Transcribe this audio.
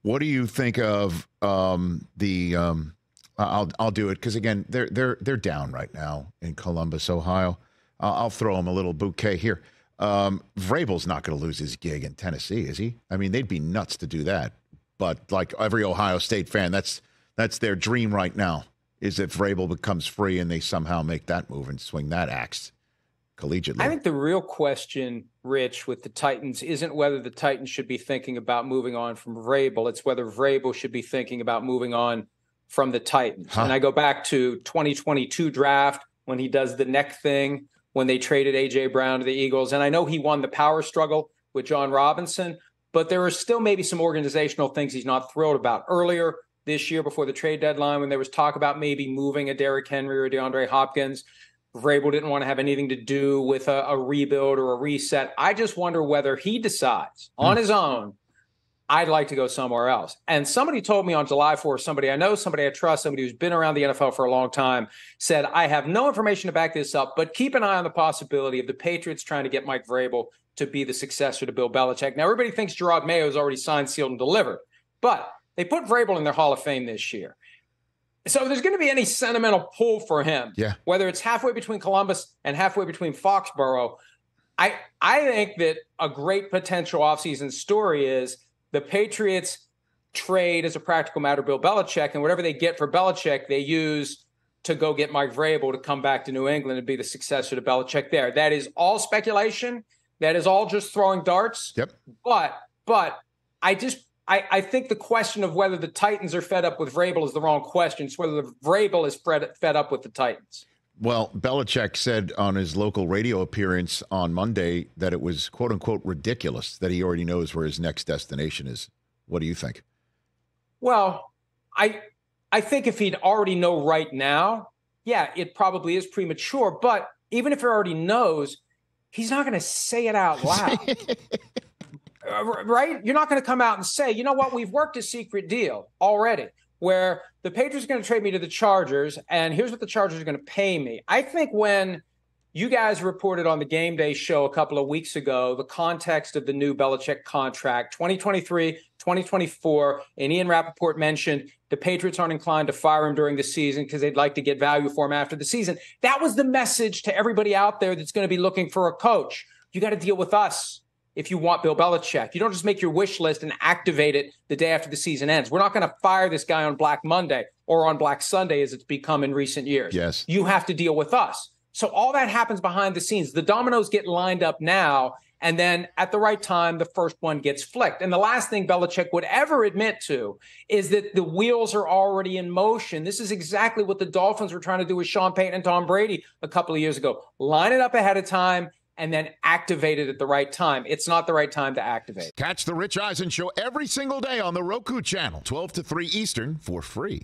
What do you think of the? I'll do it because again they're down right now in Columbus, Ohio. I'll throw them a little bouquet here. Vrabel's not going to lose his gig in Tennessee, is he? I mean, they'd be nuts to do that. But like every Ohio State fan, that's their dream right now. Is if Vrabel becomes free and they somehow make that move and swing that axe collegiately. I think the real question, Rich, with the Titans isn't whether the Titans should be thinking about moving on from Vrabel. It's whether Vrabel should be thinking about moving on from the Titans. And I go back to 2022 draft when he does the neck thing, when they traded A.J. Brown to the Eagles. And I know he won the power struggle with John Robinson, but there are still maybe some organizational things he's not thrilled about. Earlier this year, before the trade deadline, when there was talk about maybe moving a Derrick Henry or DeAndre Hopkins, Vrabel didn't want to have anything to do with a rebuild or a reset. I just wonder whether he decides on his own, I'd like to go somewhere else. And somebody told me on July 4th, somebody I know, somebody I trust, somebody who's been around the NFL for a long time, said, I have no information to back this up, but keep an eye on the possibility of the Patriots trying to get Mike Vrabel to be the successor to Bill Belichick. Now, everybody thinks Gerard Mayo has already signed, sealed, and delivered, but they put Vrabel in their Hall of Fame this year. So if there's going to be any sentimental pull for him, whether it's halfway between Columbus and halfway between Foxborough, I think that a great potential offseason story is the Patriots trade, as a practical matter, Bill Belichick, and whatever they get for Belichick, they use to go get Mike Vrabel to come back to New England and be the successor to Belichick there. That is all speculation. That is all just throwing darts. Yep. But I think the question of whether the Titans are fed up with Vrabel is the wrong question. It's whether the Vrabel is fed up with the Titans. Well, Belichick said on his local radio appearance on Monday that it was, quote unquote, ridiculous that he already knows where his next destination is. What do you think? Well, I think if he'd already know right now, yeah, it probably is premature. But even if he already knows, he's not going to say it out loud. Right? You're not going to come out and say, you know what, we've worked a secret deal already where the Patriots are going to trade me to the Chargers, and here's what the Chargers are going to pay me. I think when you guys reported on the Game Day show a couple of weeks ago, the context of the new Belichick contract, 2023, 2024, and Ian Rappaport mentioned the Patriots aren't inclined to fire him during the season because they'd like to get value for him after the season. That was the message to everybody out there that's going to be looking for a coach. You got to deal with us. If you want Bill Belichick, you don't just make your wish list and activate it the day after the season ends. We're not going to fire this guy on Black Monday or on Black Sunday as it's become in recent years. Yes. You have to deal with us. So all that happens behind the scenes. The dominoes get lined up now, and then at the right time, the first one gets flicked. And the last thing Belichick would ever admit to is that the wheels are already in motion. This is exactly what the Dolphins were trying to do with Sean Payton and Tom Brady a couple of years ago. Line it up ahead of time and then activate it at the right time. It's not the right time to activate. Catch the Rich Eisen Show every single day on the Roku channel, 12 to 3 Eastern, for free.